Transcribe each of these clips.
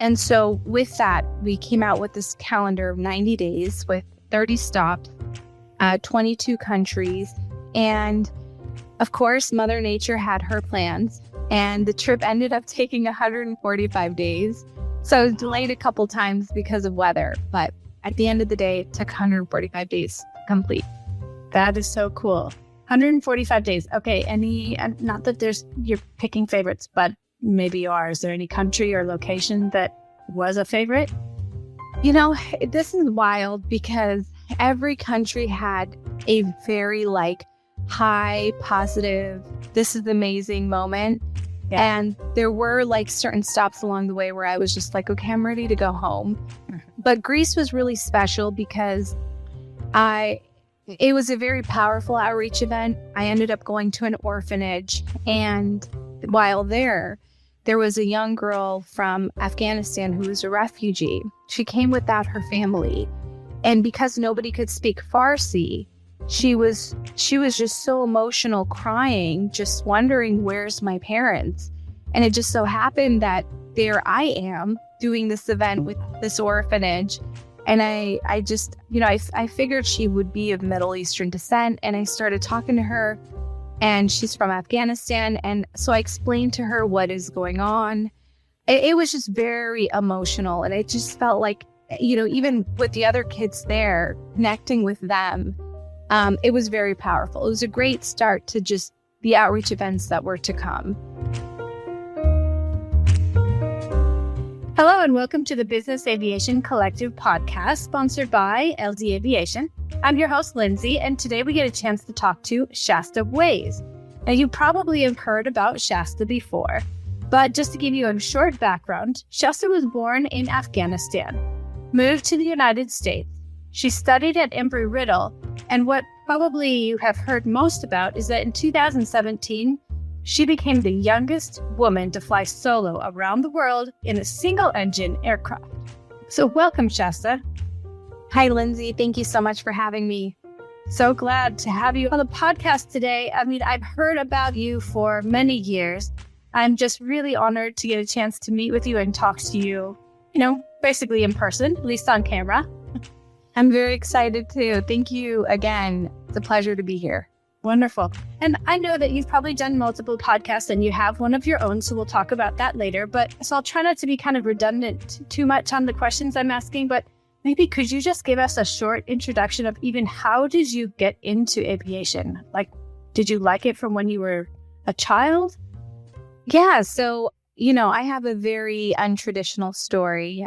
And so with that, we came out with this calendar of 90 days with 30 stops, 22 countries. And of course, Mother Nature had her plans, and the trip ended up taking 145 days. So it was delayed a couple times because of weather, but at the end of the day, it took 145 days to complete. That is so cool. 145 days. Okay. Not that you're picking favorites, but maybe you are. Is there any country or location that was a favorite? This is wild because every country had a very high, positive, this is amazing moment. Yeah. And there were certain stops along the way where I was just okay, I'm ready to go home. Mm-hmm. But Greece was really special because it was a very powerful outreach event. I ended up going to an orphanage, and while there was a young girl from Afghanistan who was a refugee. She came without her family. And because nobody could speak Farsi, she was just so emotional, crying, just wondering, where's my parents? And it just so happened that there I am doing this event with this orphanage. And I just, I figured she would be of Middle Eastern descent. And I started talking to her, and she's from Afghanistan. And so I explained to her what is going on. It was just very emotional. And it just felt like, even with the other kids there, connecting with them, it was very powerful. It was a great start to just the outreach events that were to come. Hello, and welcome to the Business Aviation Collective podcast, sponsored by LD Aviation. I'm your host, Lindsay, and today we get a chance to talk to Shaesta Waiz. Now, you probably have heard about Shaesta before, but just to give you a short background, Shaesta was born in Afghanistan, moved to the United States. She studied at Embry-Riddle, and what probably you have heard most about is that in 2017, she became the youngest woman to fly solo around the world in a single-engine aircraft. So welcome, Shaesta. Hi, Lindsay. Thank you so much for having me. So glad to have you on the podcast today. I've heard about you for many years. I'm just really honored to get a chance to meet with you and talk to you, basically in person, at least on camera. I'm very excited too. Thank you again. It's a pleasure to be here. Wonderful. And I know that you've probably done multiple podcasts and you have one of your own, so we'll talk about that later. So I'll try not to be kind of redundant too much on the questions I'm asking, but maybe could you just give us a short introduction of even how did you get into aviation? Did you like it from when you were a child? Yeah. So, I have a very untraditional story.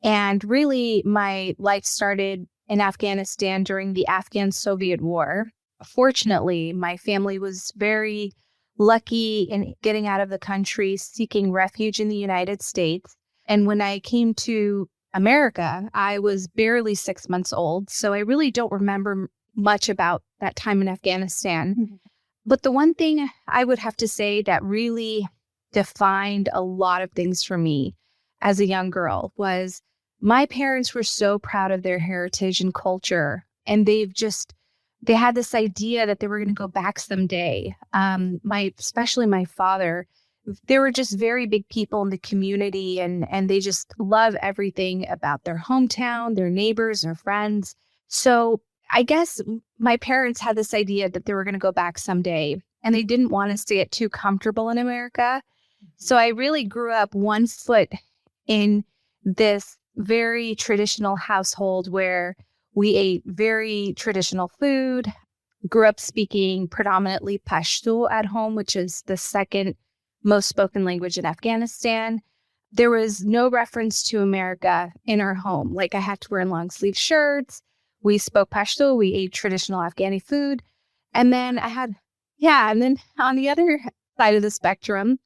And really, my life started in Afghanistan during the Afghan-Soviet War. Fortunately, my family was very lucky in getting out of the country, seeking refuge in the United States. And when I came to America, I was barely 6 months old. So I really don't remember much about that time in Afghanistan. Mm-hmm. But the one thing I would have to say that really defined a lot of things for me as a young girl was my parents were so proud of their heritage and culture. And they had this idea that they were going to go back someday. Especially my father, they were just very big people in the community, and they just love everything about their hometown, their neighbors, their friends. So I guess my parents had this idea that they were going to go back someday, and they didn't want us to get too comfortable in America. So I really grew up one foot in this very traditional household where we ate very traditional food, grew up speaking predominantly Pashto at home, which is the second most spoken language in Afghanistan. There was no reference to America in our home. I had to wear long sleeve shirts. We spoke Pashto. We ate traditional Afghani food. And then and then on the other side of the spectrum,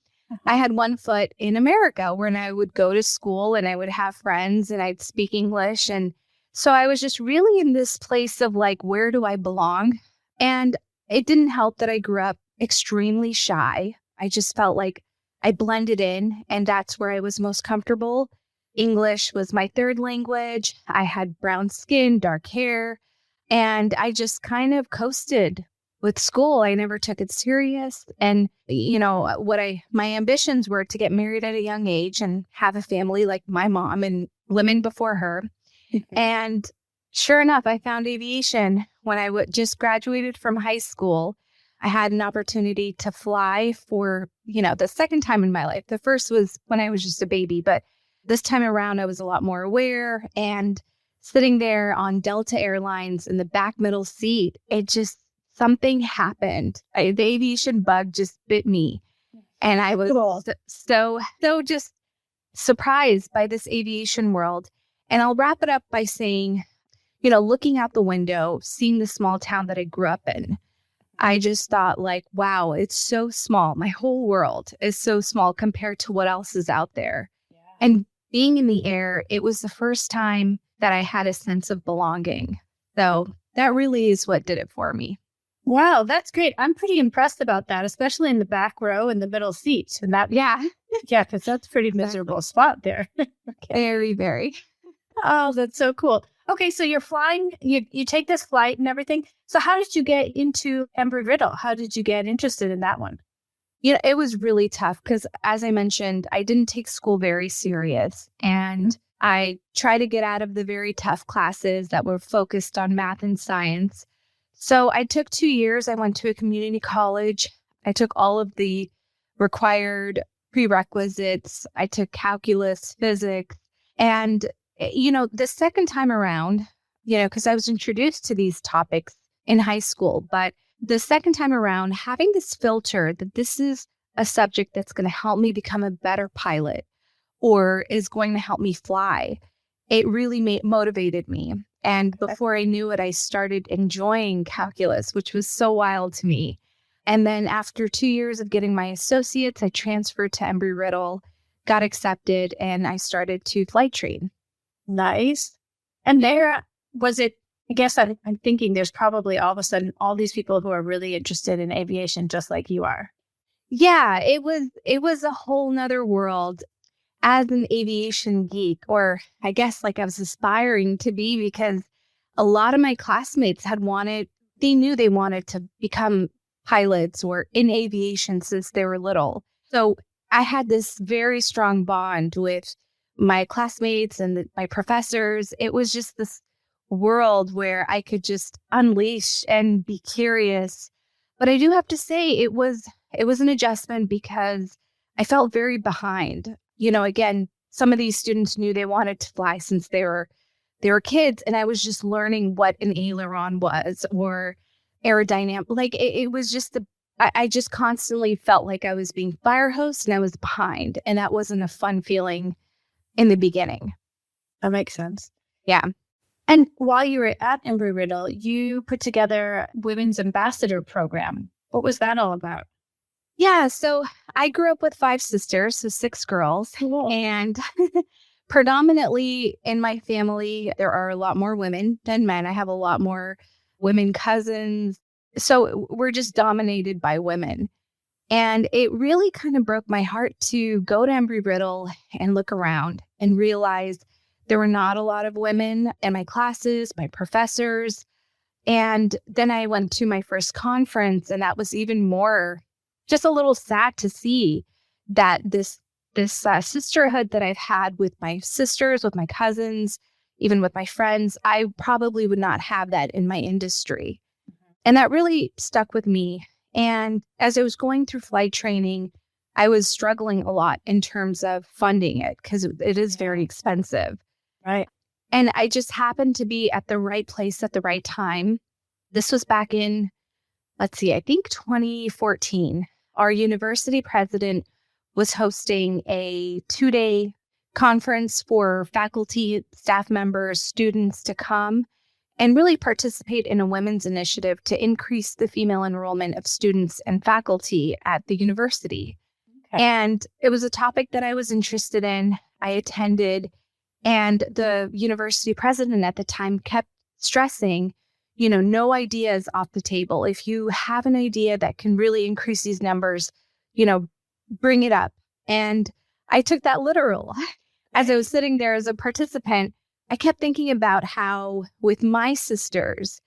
I had one foot in America when I would go to school and I would have friends and I'd speak English. And so I was just really in this place of where do I belong? And it didn't help that I grew up extremely shy. I just felt like I blended in, and that's where I was most comfortable. English was my third language. I had brown skin, dark hair, and I just kind of coasted with school, I never took it serious. And, my ambitions were to get married at a young age and have a family like my mom and women before her. And sure enough, I found aviation when I just graduated from high school. I had an opportunity to fly for, the second time in my life. The first was when I was just a baby, but this time around, I was a lot more aware, and sitting there on Delta Airlines in the back middle seat, something happened. The aviation bug just bit me. And I was so just surprised by this aviation world. And I'll wrap it up by saying, looking out the window, seeing the small town that I grew up in, I just thought wow, it's so small. My whole world is so small compared to what else is out there. Yeah. And being in the air, it was the first time that I had a sense of belonging. So that really is what did it for me. Wow, that's great. I'm pretty impressed about that, especially in the back row in the middle seat. And that, because that's a pretty miserable spot there. Okay. Very, very. Oh, that's so cool. Okay, so you're flying, you take this flight and everything. So how did you get into Embry-Riddle? How did you get interested in that one? It was really tough because, as I mentioned, I didn't take school very serious. And I tried to get out of the very tough classes that were focused on math and science. So I took 2 years. I went to a community college. I took all of the required prerequisites. I took calculus, physics. And, the second time around, because I was introduced to these topics in high school, but the second time around, having this filter that this is a subject that's going to help me become a better pilot or is going to help me fly, it really motivated me. And before I knew it, I started enjoying calculus, which was so wild to me. And then after 2 years of getting my associates, I transferred to Embry-Riddle, got accepted, and I started to flight train. Nice. And there was it, I guess I'm thinking there's probably all of a sudden all these people who are really interested in aviation just like you are. Yeah, it was a whole nother world as an aviation geek, or I guess I was aspiring to be, because a lot of my classmates they knew they wanted to become pilots or in aviation since they were little. So I had this very strong bond with my classmates and my professors. It was just this world where I could just unleash and be curious. But I do have to say it was an adjustment because I felt very behind. Again, some of these students knew they wanted to fly since they were kids, and I was just learning what an aileron was or aerodynamic. It was just I just constantly felt like I was being fire hosed and I was behind, and that wasn't a fun feeling in the beginning. That makes sense. Yeah. And while you were at Embry-Riddle, you put together Women's Ambassador Program. What was that all about? Yeah, so I grew up with 5 sisters, so 6 girls. Cool. And predominantly in my family, there are a lot more women than men. I have a lot more women cousins. So we're just dominated by women. And it really kind of broke my heart to go to Embry-Riddle and look around and realize there were not a lot of women in my classes, my professors. And then I went to my first conference, and that was even more just a little sad to see that this sisterhood that I've had with my sisters, with my cousins, even with my friends, I probably would not have that in my industry. Mm-hmm. And that really stuck with me. And as I was going through flight training, I was struggling a lot in terms of funding it because it is very expensive. Right. And I just happened to be at the right place at the right time. This was back in, I think 2014. Our university president was hosting a 2-day conference for faculty, staff members, students to come and really participate in a women's initiative to increase the female enrollment of students and faculty at the university. Okay. And it was a topic that I was interested in. I attended, and the university president at the time kept stressing, no ideas off the table. If you have an idea that can really increase these numbers, bring it up. And I took that literal. As I was sitting there as a participant, I kept thinking about how with my sisters,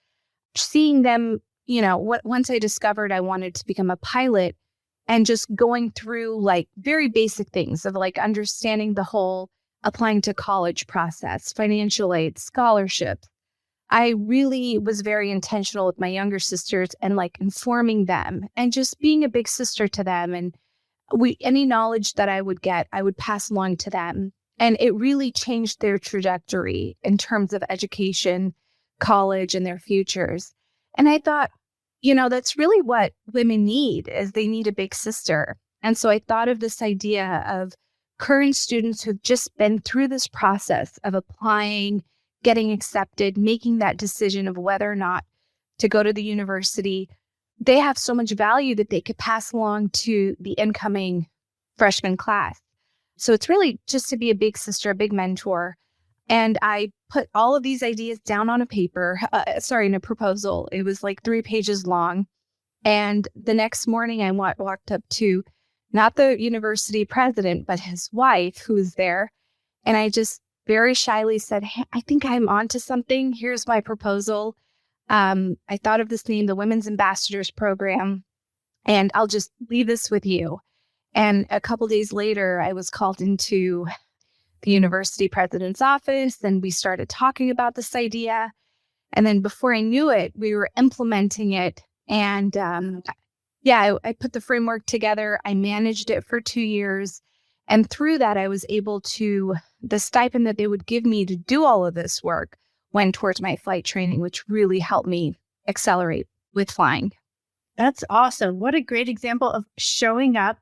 seeing them once I discovered I wanted to become a pilot and just going through like very basic things of like understanding the whole applying to college process, financial aid, scholarships, I really was very intentional with my younger sisters and like informing them and just being a big sister to them. And any knowledge that I would get, I would pass along to them. And it really changed their trajectory in terms of education, college, and their futures. And I thought, that's really what women need, is they need a big sister. And so I thought of this idea of current students who've just been through this process of applying, getting accepted, making that decision of whether or not to go to the university. They have so much value that they could pass along to the incoming freshman class. So it's really just to be a big sister, a big mentor. And I put all of these ideas down on a paper, in a proposal. It was like 3 pages long. And the next morning I walked up to not the university president, but his wife, who was there. And I just very shyly said, "Hey, I think I'm onto something. Here's my proposal. I thought of this name, the Women's Ambassadors Program, and I'll just leave this with you." And a couple days later, I was called into the university president's office, and we started talking about this idea. And then before I knew it, we were implementing it. And I put the framework together. I managed it for 2 years. And through that, I was able the stipend that they would give me to do all of this work went towards my flight training, which really helped me accelerate with flying. That's awesome. What a great example of showing up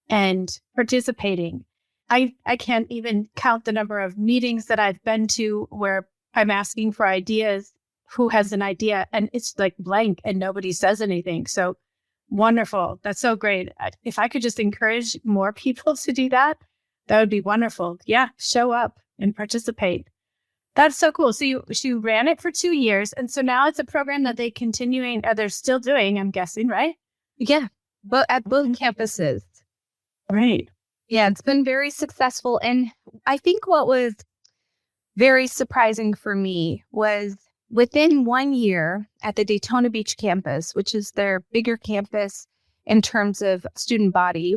and participating. I can't even count the number of meetings that I've been to where I'm asking for ideas, who has an idea, and it's like blank and nobody says anything. So wonderful. That's so great. If I could just encourage more people to do that, that would be wonderful. Yeah, show up and participate. That's so cool. So you ran it for 2 years. And so now it's a program that they're still doing, I'm guessing, right? Yeah, but at both campuses. Right. Yeah, it's been very successful. And I think what was very surprising for me was within 1 year at the Daytona Beach campus, which is their bigger campus in terms of student body,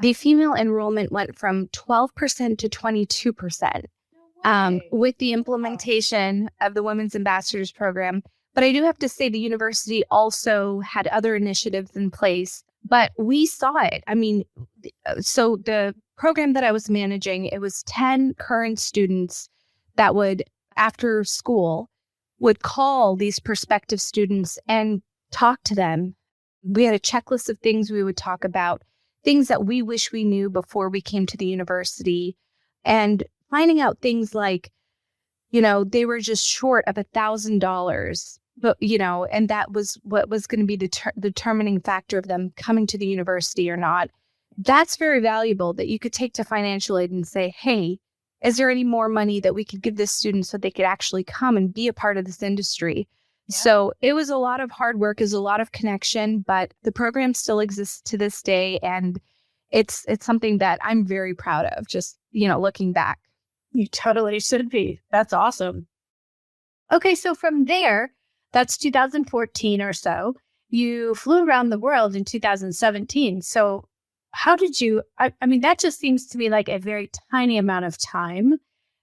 the female enrollment went from 12% to 22%. With the implementation of the Women's Ambassadors Program. But I do have to say the university also had other initiatives in place, but we saw it. I mean, so the program that I was managing, it was 10 current students that would, after school, would call these prospective students and talk to them. We had a checklist of things we would talk about, things that we wish we knew before we came to the university, and finding out things like, they were just short of $1,000, but, and that was what was going to be the determining factor of them coming to the university or not. That's very valuable that you could take to financial aid and say, hey, is there any more money that we could give this student so they could actually come and be a part of this industry? Yeah. So it was a lot of hard work, is a lot of connection, but the program still exists to this day. And it's something that I'm very proud of, just, looking back. You totally should be. That's awesome. Okay, so from there, that's 2014 or so. You flew around the world in 2017. So how did you, I mean, that just seems to me like a very tiny amount of time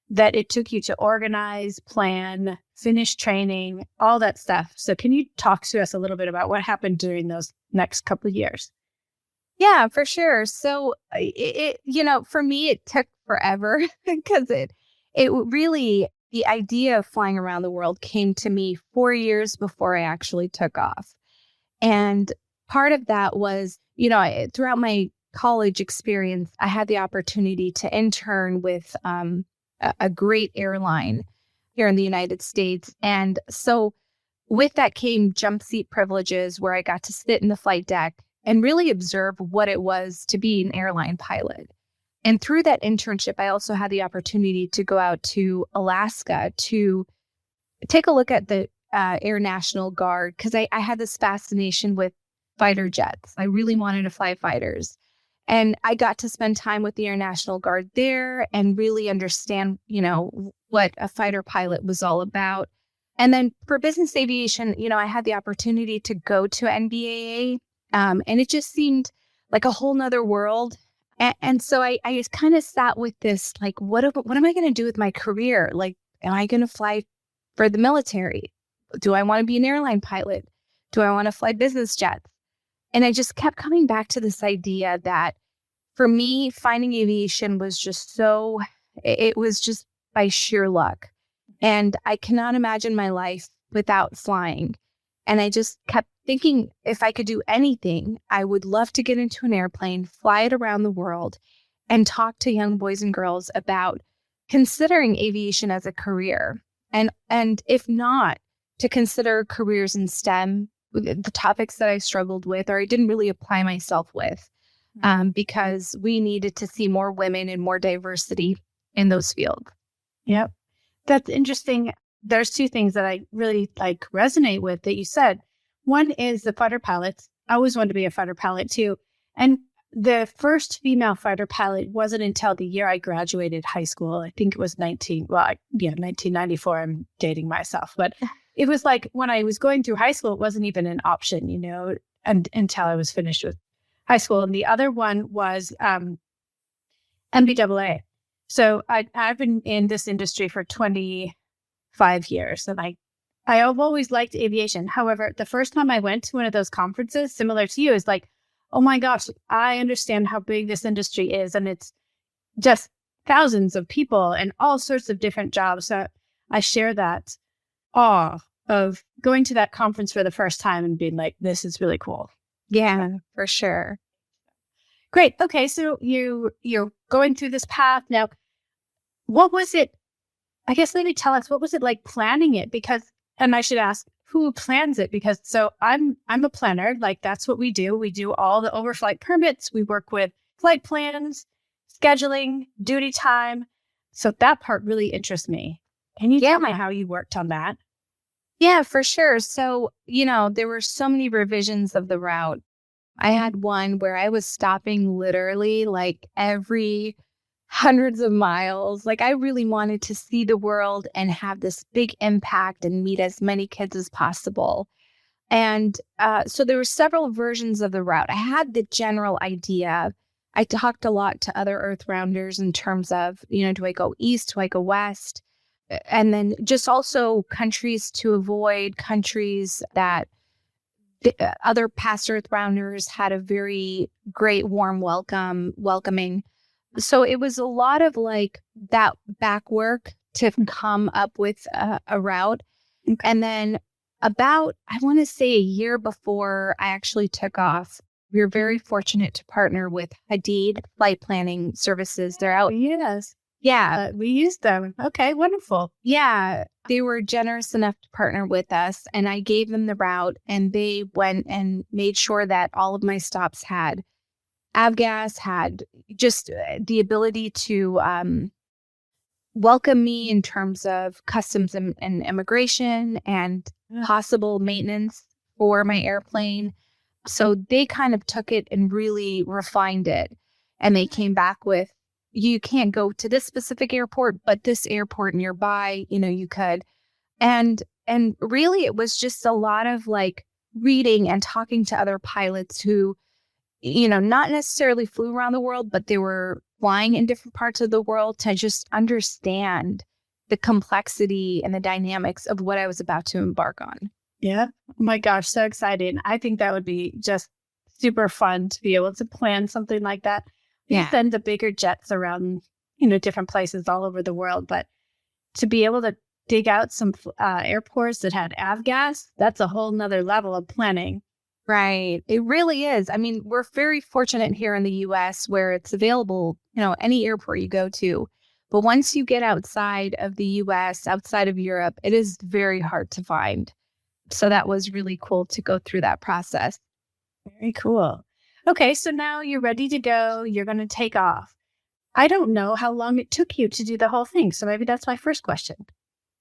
that it took you to organize, plan, finish training, all that stuff. So can you talk to us a little bit about what happened during those next couple of years? Yeah, for sure. So for me, it took forever because it really, the idea of flying around the world came to me 4 years before I actually took off. And part of that was, throughout my college experience, I had the opportunity to intern with a great airline here in the United States. And so with that came jump seat privileges where I got to sit in the flight deck and really observe what it was to be an airline pilot. And through that internship, I also had the opportunity to go out to Alaska to take a look at the Air National Guard, because I had this fascination with fighter jets. I really wanted to fly fighters. And I got to spend time with the Air National Guard there and really understand, what a fighter pilot was all about. And then for business aviation, I had the opportunity to go to NBAA, and it just seemed like a whole nother world. And so I just kind of sat with this, like, what am I going to do with my career? Like, am I going to fly for the military? Do I want to be an airline pilot? Do I want to fly business jets? And I just kept coming back to this idea that for me, finding aviation was just it was just by sheer luck. And I cannot imagine my life without flying. And I just kept thinking, if I could do anything, I would love to get into an airplane, fly it around the world, and talk to young boys and girls about considering aviation as a career. And if not, to consider careers in STEM, the topics that I struggled with or I didn't really apply myself with, because we needed to see more women and more diversity in those fields. Yep. That's interesting. There's two things that I really resonate with that you said. One is the fighter pilots. I always wanted to be a fighter pilot too. And the first female fighter pilot wasn't until the year I graduated high school. I think it was 1994. I'm dating myself, but it was like when I was going through high school, it wasn't even an option, until I was finished with high school. And the other one was MBAA. So I've been in this industry for 25 years, and I have always liked aviation. However, the first time I went to one of those conferences, similar to you, is like, oh my gosh, I understand how big this industry is, and it's just thousands of people and all sorts of different jobs. So I share that awe of going to that conference for the first time and being like, this is really cool. Yeah, for sure. Great. Okay, so you're going through this path now. What was it? I guess maybe tell us, what was it like planning it? Because, and I should ask, who plans it? Because so I'm a planner. Like, that's what we do. We do all the overflight permits. We work with flight plans, scheduling, duty time. So that part really interests me. Can you tell me how you worked on that? Yeah, for sure. So, there were so many revisions of the route. I had one where I was stopping literally like every hundreds of miles. Like, I really wanted to see the world and have this big impact and meet as many kids as possible. And so there were several versions of the route. I had the general idea. I talked a lot to other Earth rounders in terms of, do I go east? Do I go west? And then just also countries to avoid, countries that other past Earth rounders had a very great, warm welcoming. So it was a lot of like that back work to come up with a route. Okay. And then about, I want to say a year before I actually took off, we were very fortunate to partner with Hadid Flight Planning Services. They're out. Yes. Yeah. We used them. Okay, wonderful. Yeah. They were generous enough to partner with us, and I gave them the route, and they went and made sure that all of my stops had avgas, had just the ability to welcome me in terms of customs and immigration and possible maintenance for my airplane. So they kind of took it and really refined it. And they came back with, you can't go to this specific airport, but this airport nearby, you could. And really it was just a lot of like reading and talking to other pilots who, not necessarily flew around the world, but they were flying in different parts of the world to just understand the complexity and the dynamics of what I was about to embark on. Yeah. Oh my gosh, so exciting. I think that would be just super fun to be able to plan something like that. You send the bigger jets around, different places all over the world, but to be able to dig out some airports that had avgas, that's a whole nother level of planning. Right. It really is. I mean, we're very fortunate here in the US where it's available, any airport you go to. But once you get outside of the US, outside of Europe, it is very hard to find. So that was really cool to go through that process. Very cool. Okay, so now you're ready to go. You're going to take off. I don't know how long it took you to do the whole thing. So maybe that's my first question.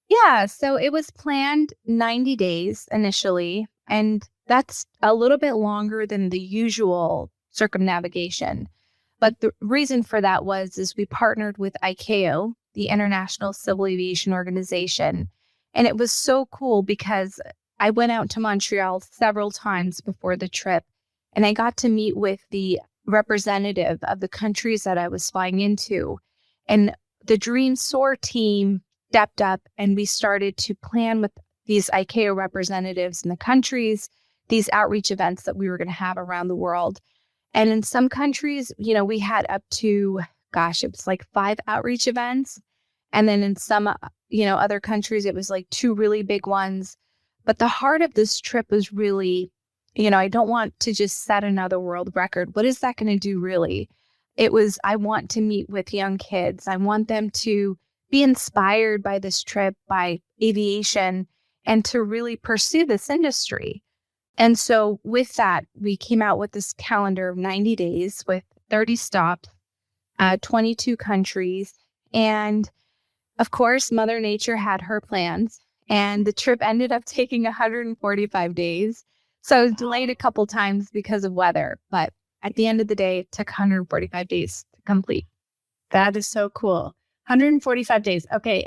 Yeah, so it was planned 90 days initially, and that's a little bit longer than the usual circumnavigation. But the reason for that is we partnered with ICAO, the International Civil Aviation Organization, And it was so cool because I went out to Montreal several times before the trip, and I got to meet with the representative of the countries that I was flying into. And the Dreams Soar team stepped up, and we started to plan with these ICAO representatives in the countries, these outreach events that we were going to have around the world. And in some countries, we had up to, it was like 5 outreach events. And then in some, other countries, it was like 2 really big ones. But the heart of this trip was really, I don't want to just set another world record. What is that going to do really? It was, I want to meet with young kids. I want them to be inspired by this trip, by aviation, and to really pursue this industry. And so with that, we came out with this calendar of 90 days with 30 stops, 22 countries. And of course, Mother Nature had her plans, and the trip ended up taking 145 days. So it was delayed a couple times because of weather, but at the end of the day, it took 145 days to complete. That is so cool. 145 days. Okay.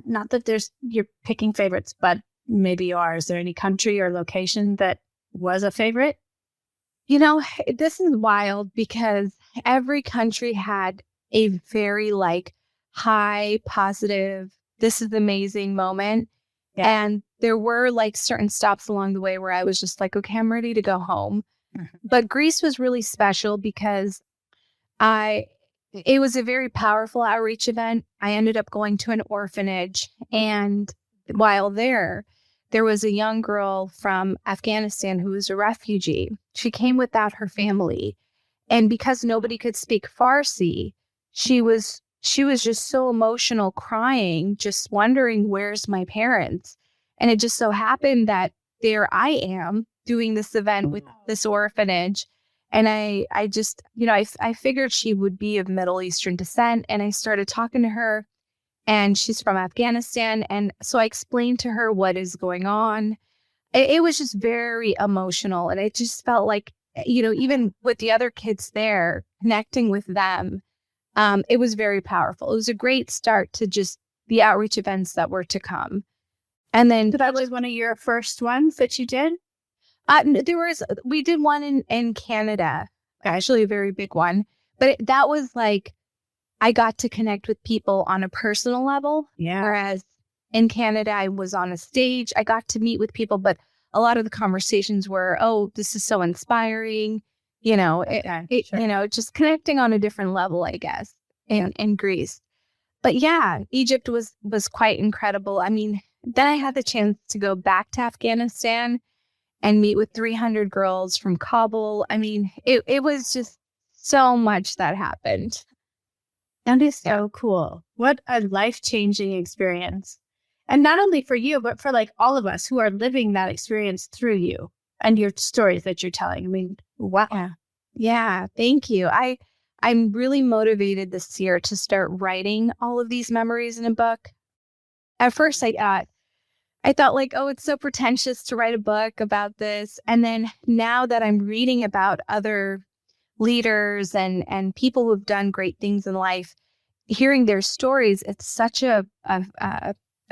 Not that you're picking favorites, but maybe you are. Is there any country or location that was a favorite? This is wild because every country had a very high positive, this is amazing moment. Yeah. And there were certain stops along the way where I was just okay, I'm ready to go home. Mm-hmm. But Greece was really special because it was a very powerful outreach event. I ended up going to an orphanage, and while there was a young girl from Afghanistan who was a refugee. She came without her family. And because nobody could speak Farsi, she was just so emotional, crying, just wondering, where's my parents? And it just so happened that there I am doing this event with this orphanage. And I just, I figured she would be of Middle Eastern descent. And I started talking to her, and she's from Afghanistan. And so I explained to her what is going on. It was just very emotional. And it just felt like, even with the other kids there, connecting with them, it was very powerful. It was a great start to just the outreach events that were to come. And then that was one of your first ones that you did? We did one in Canada, actually a very big one. But that was I got to connect with people on a personal level. Yeah. Whereas in Canada, I was on a stage. I got to meet with people, but a lot of the conversations were, oh, this is so inspiring. Sure. Just connecting on a different level, I guess, in Greece. But yeah, Egypt was quite incredible. I mean, then I had the chance to go back to Afghanistan and meet with 300 girls from Kabul. I mean, it was just so much that happened. That is so cool. What a life-changing experience. And not only for you, but for all of us who are living that experience through you and your stories that you're telling. I mean, wow. Yeah. Thank you. I'm really motivated this year to start writing all of these memories in a book. At first, I thought oh, it's so pretentious to write a book about this. And then now that I'm reading about other leaders and people who've done great things in life, hearing their stories, it's such a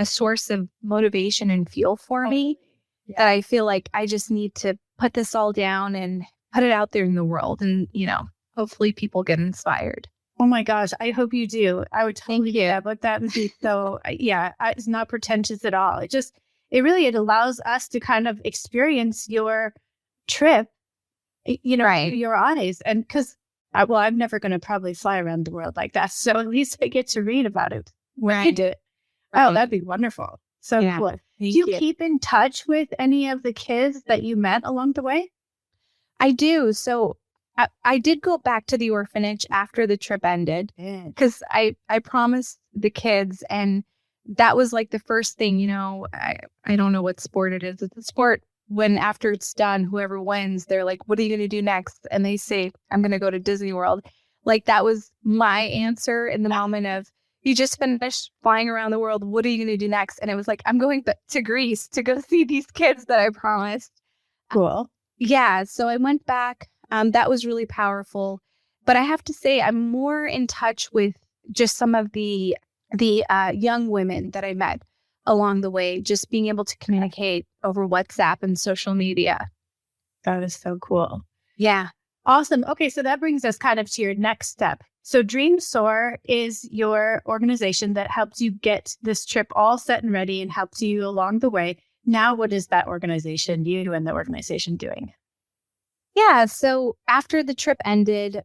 source of motivation and fuel for me that I feel like I just need to put this all down and put it out there in the world. And, hopefully people get inspired. Oh my gosh, I hope you do. I would totally do that, but that would be so, it's not pretentious at all. It allows us to kind of experience your trip, right. through your eyes. And because, I'm never going to probably fly around the world like that. So at least I get to read about it when I do it. Oh, that'd be wonderful. So cool. Do you keep in touch with any of the kids that you met along the way? I do. So I did go back to the orphanage after the trip ended because I promised the kids, and that was the first thing, I don't know what sport it is. It's a sport when after it's done, whoever wins, they're like, what are you going to do next? And they say, I'm going to go to Disney World. That was my answer in the moment of, you just finished flying around the world. What are you going to do next? And it was I'm going to Greece to go see these kids that I promised. Cool. Yeah. So I went back. That was really powerful. But I have to say, I'm more in touch with just some of the young women that I met. along the way, just being able to communicate over WhatsApp and social media. That is so cool. Yeah. Awesome. Okay, so that brings us kind of to your next step. So Dreams Soar is your organization that helps you get this trip all set and ready and helps you along the way. Now, what is that organization, you and the organization, doing? Yeah. So after the trip ended,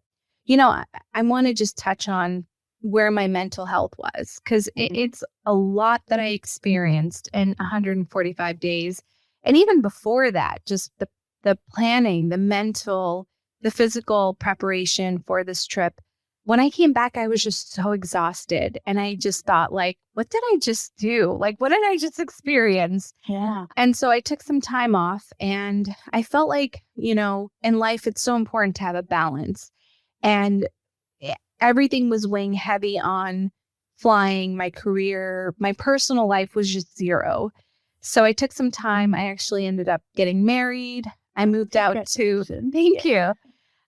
I want to just touch on where my mental health was, because it's a lot that I experienced in 145 days. And even before that, just the planning, the mental, the physical preparation for this trip. When I came back, I was just so exhausted. And I just thought, like, what did I just do? Like, what did I just experience? Yeah. And so I took some time off, and I felt like, in life, it's so important to have a balance. And everything was weighing heavy on flying, my career. My personal life was just zero. So I took some time. I actually ended up getting married. I moved out to, thank you.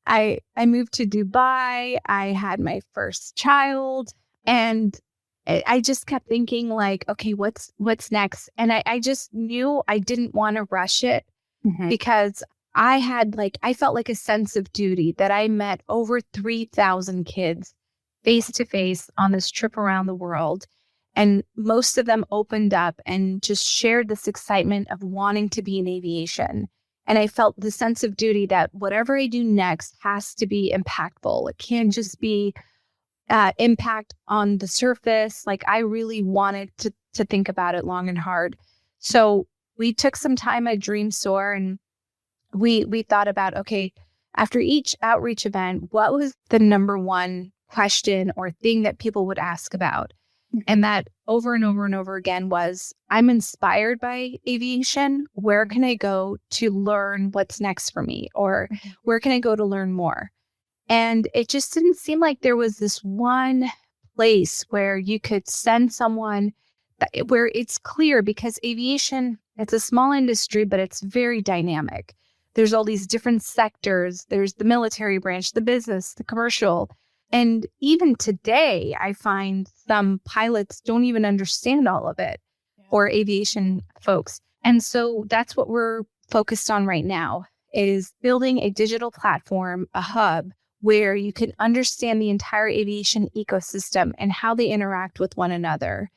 I moved to Dubai. I had my first child, and I just kept thinking, like, okay, what's next? And I just knew I didn't want to rush it because I felt like a sense of duty that I met over 3,000 kids face to face on this trip around the world. And most of them opened up and just shared this excitement of wanting to be in aviation. And I felt the sense of duty that whatever I do next has to be impactful. It can't just be impact on the surface. Like, I really wanted to think about it long and hard. So we took some time at Dreams Soar, and we thought about, okay, after each outreach event, what was the number one question or thing that people would ask about? And that over and over and over again was, I'm inspired by aviation. Where can I go to learn what's next for me? Or where can I go to learn more? And it just didn't seem like there was this one place where you could send someone where it's clear, because aviation, it's a small industry, but it's very dynamic. There's all these different sectors. There's the military branch, the business, the commercial. And even today, I find some pilots don't even understand all of it, or aviation folks. And so that's what we're focused on right now, is building a digital platform, a hub, where you can understand the entire aviation ecosystem and how they interact with one another,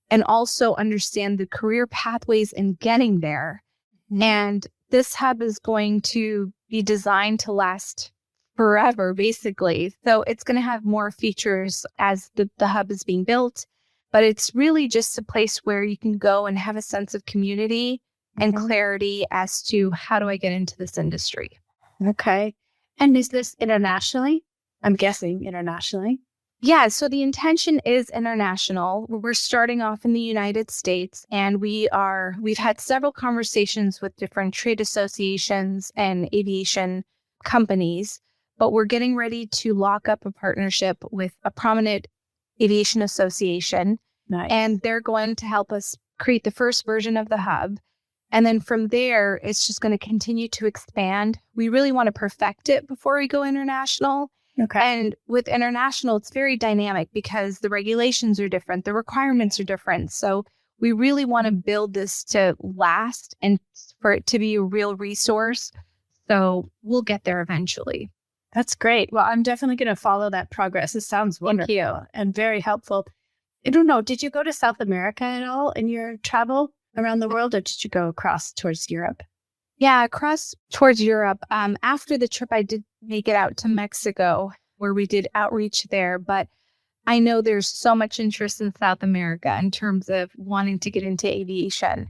and also understand the career pathways in getting there. And this hub is going to be designed to last forever, basically. So it's going to have more features as the hub is being built, but it's really just a place where you can go and have a sense of community and clarity as to, how do I get into this industry? Okay. And is this internationally? I'm guessing internationally. Yeah, so the intention is international. We're starting off in the United States, and we've had several conversations with different trade associations and aviation companies, but we're getting ready to lock up a partnership with a prominent aviation association. Nice. And they're going to help us create the first version of the hub. And then from there, it's just going to continue to expand. We really want to perfect it before we go international. Okay. And with international, it's very dynamic because the regulations are different. The requirements are different. So we really want to build this to last and for it to be a real resource. So we'll get there eventually. That's great. Well, I'm definitely going to follow that progress. It sounds wonderful. Thank you. And very helpful. I don't know, did you go to South America at all in your travel around the world, or did you go across towards Europe? Yeah, across towards Europe. After the trip, I did make it out to Mexico, where we did outreach there. But I know there's so much interest in South America in terms of wanting to get into aviation.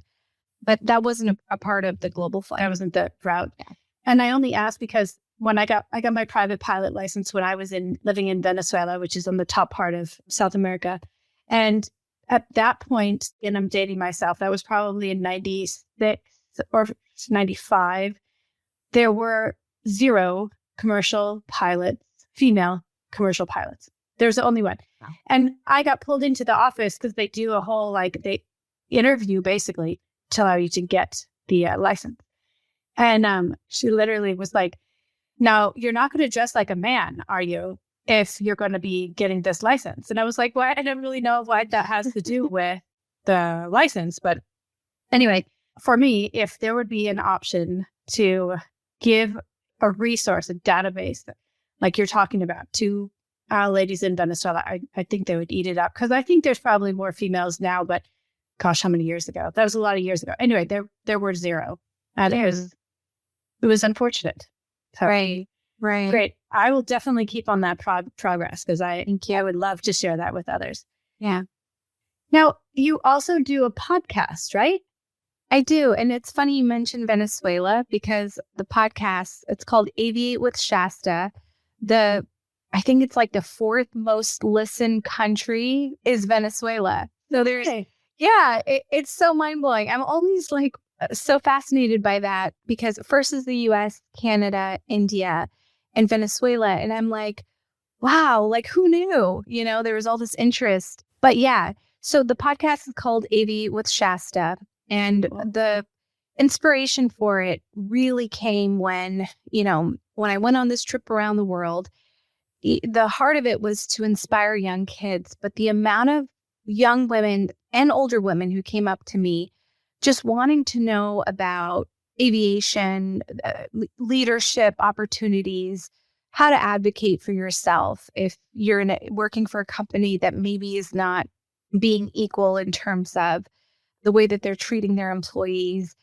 But that wasn't a part of the global flight. That wasn't the route. Yeah. And I only asked because when I got my private pilot license when I was living in Venezuela, which is on the top part of South America. And at that point, and I'm dating myself, that was probably in 96 or 95. There were 0 commercial pilots, female commercial pilots. There's only one. Wow. And I got pulled into the office because they do a whole, they interview basically to allow you to get the license. And she literally was like, now, you're not going to dress like a man, are you, if you're going to be getting this license? And I was like, well, I don't really know what that has to do with the license. But anyway, for me, if there would be an option to give a resource, a database, like you're talking about, to ladies in Venezuela, I think they would eat it up, because I think there's probably more females now, but gosh, how many years ago? That was a lot of years ago. Anyway, there were zero. And it was unfortunate. So, Right. great. I will definitely keep on that progress, because I would love to share that with others. Yeah. Now, you also do a podcast, right? I do. And it's funny you mentioned Venezuela, because the podcast, it's called Aviate with Shaesta. I think it's like the fourth most listened country is Venezuela. So there's, it's so mind blowing. I'm always like so fascinated by that, because first is the US, Canada, India, and Venezuela. And I'm like, wow, like who knew? There was all this interest. But yeah, so the podcast is called Aviate with Shaesta. And the inspiration for it really came when I went on this trip around the world. The heart of it was to inspire young kids, but the amount of young women and older women who came up to me just wanting to know about aviation, leadership opportunities, how to advocate for yourself if you're working for a company that maybe is not being equal in terms of the way that they're treating their employees,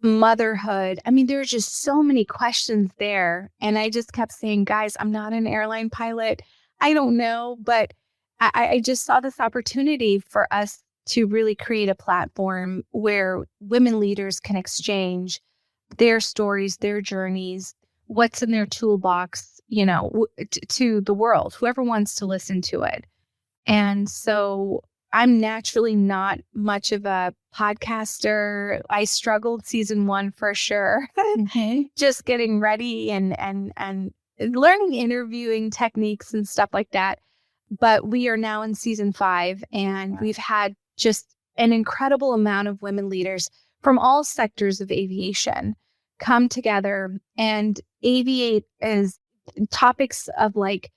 motherhood. I mean, there's just so many questions there. And I just kept saying, guys, I'm not an airline pilot. I don't know. But I just saw this opportunity for us to really create a platform where women leaders can exchange their stories, their journeys, what's in their toolbox, to the world, whoever wants to listen to it. And so I'm naturally not much of a podcaster. I struggled season 1 for sure. Just getting ready and learning interviewing techniques and stuff like that. But we are now in season 5, and we've had just an incredible amount of women leaders from all sectors of aviation come together and aviate as topics of like,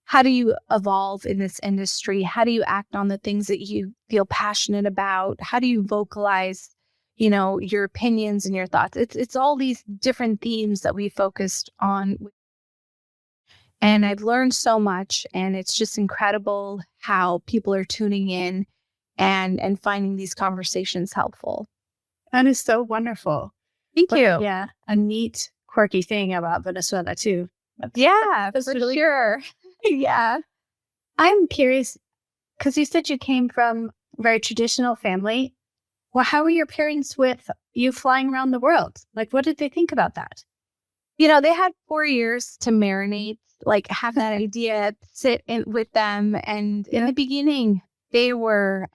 how do you evolve in this industry? How do you act on the things that you feel passionate about? How do you vocalize, your opinions and your thoughts? It's all these different themes that we focused on. And I've learned so much, and it's just incredible how people are tuning in and finding these conversations helpful. That is so wonderful. Thank you. Yeah. A neat, quirky thing about Venezuela too. That's for really sure. Yeah. I'm curious, because you said you came from a very traditional family. Well, how were your parents with you flying around the world? Like, what did they think about that? They had 4 years to marinate, like have that idea, sit in with them. And in the beginning, they were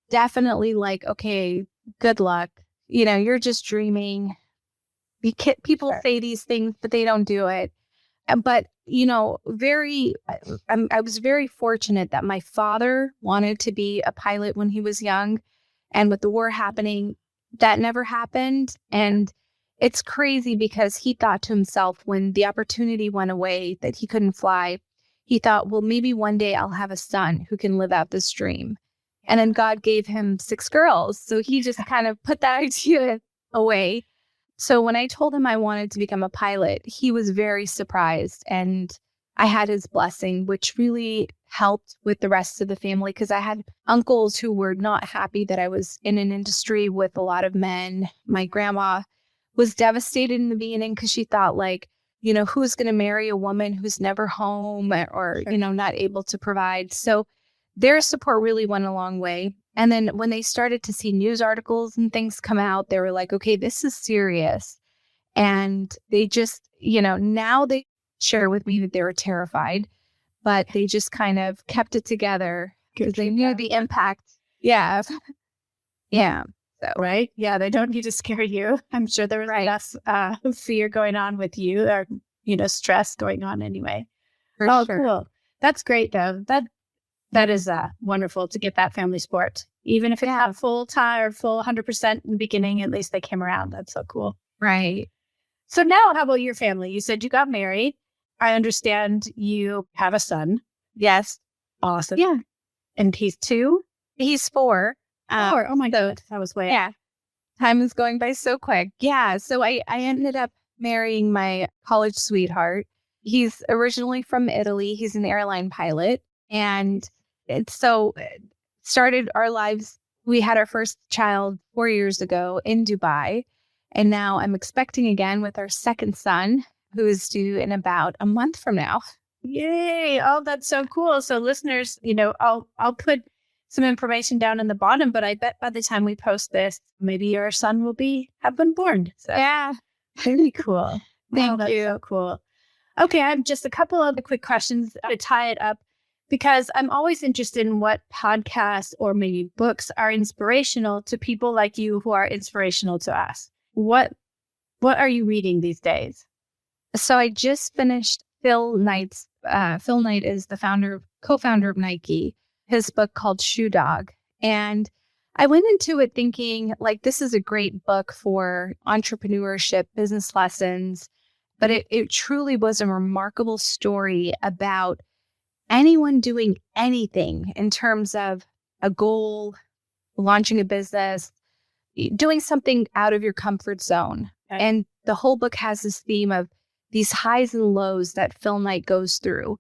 definitely like, okay, good luck. You're just dreaming. People say these things, but they don't do it. But, I was very fortunate that my father wanted to be a pilot when he was young. And with the war happening, that never happened. And it's crazy because he thought to himself when the opportunity went away that he couldn't fly, he thought, well, maybe one day I'll have a son who can live out this dream. And then God gave him 6 girls. So he just kind of put that idea away. So when I told him I wanted to become a pilot, he was very surprised. And I had his blessing, which really helped with the rest of the family, because I had uncles who were not happy that I was in an industry with a lot of men. My grandma was devastated in the beginning because she thought like, who's going to marry a woman who's never home or not able to provide. So their support really went a long way. And then when they started to see news articles and things come out, they were like, okay, this is serious. And they just, now they share with me that they were terrified, but they just kind of kept it together because they knew the impact. Yeah. Yeah. So. Right. Yeah. They don't need to scare you. I'm sure there was less fear going on with you or, stress going on anyway. For sure. Cool. That's great though. That is wonderful to get that family support. Even if it's not full time or full 100% in the beginning, at least they came around. That's so cool. Right. So now how about your family? You said you got married. I understand you have a son. Yes. Awesome. Yeah. And he's 2? He's 4. Oh my God, that was way. Yeah, time is going by so quick. Yeah, so I ended up marrying my college sweetheart. He's originally from Italy. He's an airline pilot, and started our lives. We had our first child 4 years ago in Dubai, and now I'm expecting again with our second son, who is due in about a month from now. Yay! Oh, that's so cool. So listeners, I'll put some information down in the bottom, but I bet by the time we post this, maybe your son will have been born. So Yeah, very cool. thank That's you. so cool. Okay, I have just a couple other quick questions to tie it up, because I'm always interested in what podcasts or maybe books are inspirational to people like you who are inspirational to us. What are you reading these days? So I just finished Phil Knight's. Phil Knight is the co-founder of Nike. His book called Shoe Dog, and I went into it thinking like this is a great book for entrepreneurship, business lessons, but it truly was a remarkable story about anyone doing anything in terms of a goal, launching a business, doing something out of your comfort zone. Okay. And the whole book has this theme of these highs and lows that Phil Knight goes through.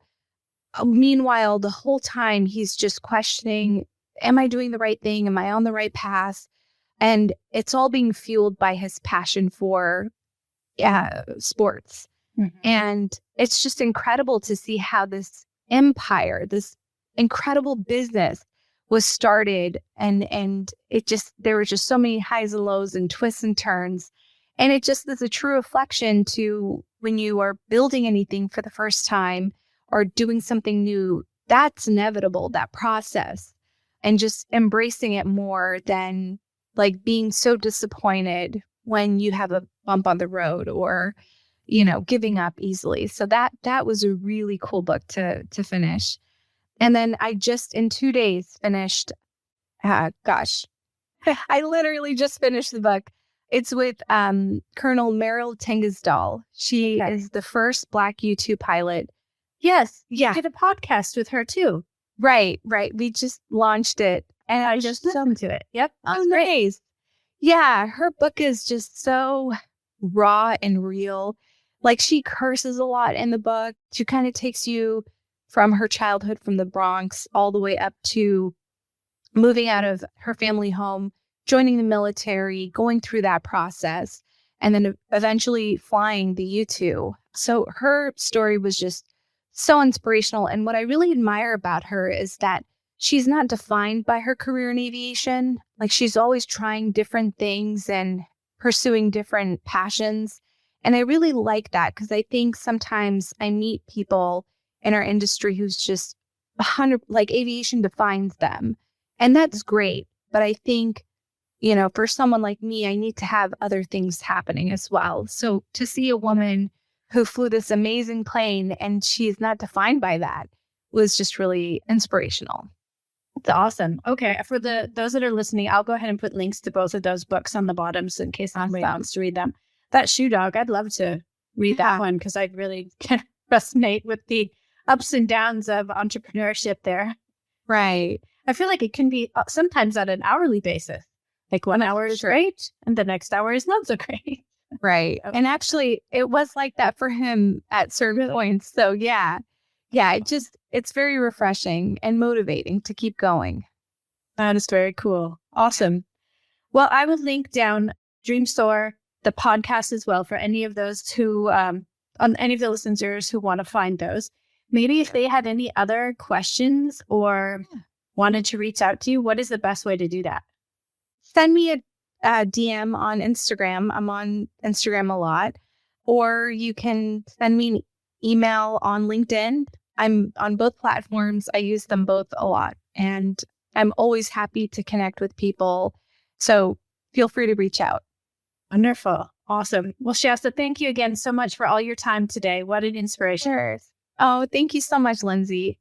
Meanwhile, the whole time he's just questioning, am I doing the right thing? Am I on the right path? And it's all being fueled by his passion for sports. Mm-hmm. And it's just incredible to see how this empire, this incredible business was started. And there were just so many highs and lows and twists and turns. And it just is a true reflection to when you are building anything for the first time or doing something new, that's inevitable, that process, and just embracing it more than like being so disappointed when you have a bump on the road or, giving up easily. So that was a really cool book to finish. And then I just in 2 days finished, I literally just finished the book. It's with Colonel Meryl Tengisdal. She is the first Black U-2 pilot. Yes. Yeah. I did a podcast with her too. Right. We just launched it. And I just listened to it. Yep. Oh, nice. Yeah. Her book is just so raw and real. Like she curses a lot in the book. She kind of takes you from her childhood from the Bronx all the way up to moving out of her family home, joining the military, going through that process, and then eventually flying the U-2. So her story was just so inspirational. And what I really admire about her is that she's not defined by her career in aviation. Like she's always trying different things and pursuing different passions. And I really like that because I think sometimes I meet people in our industry who's just 100, like aviation defines them. And that's great. But I think, for someone like me, I need to have other things happening as well. So to see a woman who flew this amazing plane and she's not defined by that was just really inspirational. That's awesome. Okay. For those that are listening, I'll go ahead and put links to both of those books on the bottoms in case somebody wants to read them. That Shoe Dog, I'd love to read that one because I really can resonate with the ups and downs of entrepreneurship there. Right. I feel like it can be sometimes at an hourly basis. Like 1 hour is great and the next hour is not so great. Right. And actually it was like that for him at certain points. So yeah, it's very refreshing and motivating to keep going. That is very cool. Awesome. Well, I will link down Dreams Soar, the podcast as well, for any of those who, on any of the listeners who want to find those. Maybe if they had any other questions or wanted to reach out to you, what is the best way to do that? Send me a DM on Instagram. I'm on Instagram a lot. Or you can send me an email on LinkedIn. I'm on both platforms. I use them both a lot. And I'm always happy to connect with people. So feel free to reach out. Wonderful. Awesome. Well, Shaesta, thank you again so much for all your time today. What an inspiration. Sure. Oh, thank you so much, Lindsay.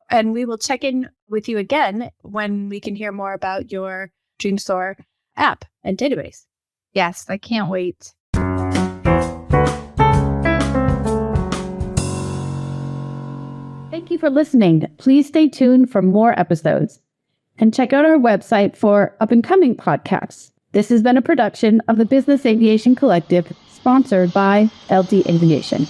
And we will check in with you again when we can hear more about your Dreams Soar app and database. Yes, I can't wait. Thank you for listening. Please stay tuned for more episodes. and check out our website for up-and-coming podcasts. This has been a production of the Business Aviation Collective, sponsored by LD Aviation.